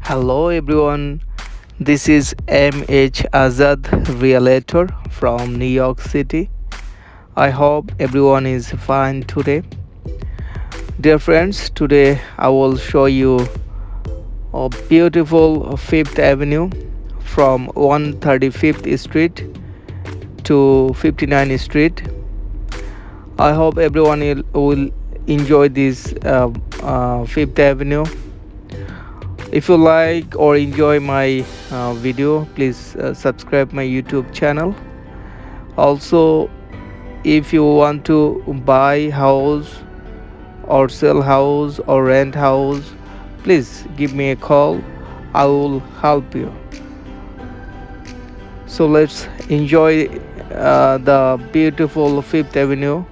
Hello everyone, this is MH Azad, realtor from New York City. I hope everyone is fine today. Dear friends, today I will show you a beautiful Fifth Avenue from 135th Street to 59th Street. I hope everyone will enjoy this Fifth Avenue. If you like or enjoy my video, please subscribe my YouTube channel. Also, if you want to buy house or sell house or rent house, please give me a call. I will help you. So let's enjoy the beautiful Fifth Avenue.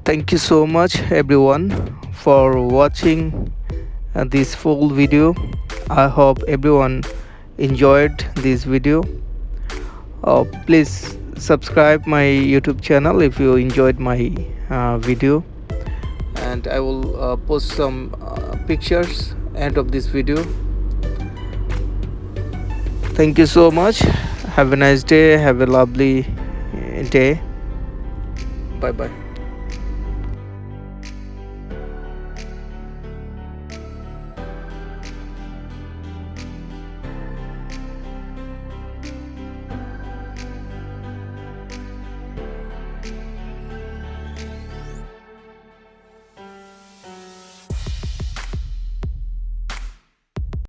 Thank you so much, everyone, for watching this full video. I hope everyone enjoyed this video. Please subscribe my YouTube channel if you enjoyed my video, and I will post some pictures end of this video. Thank you so much. Have a nice day. Have a lovely day. Bye bye.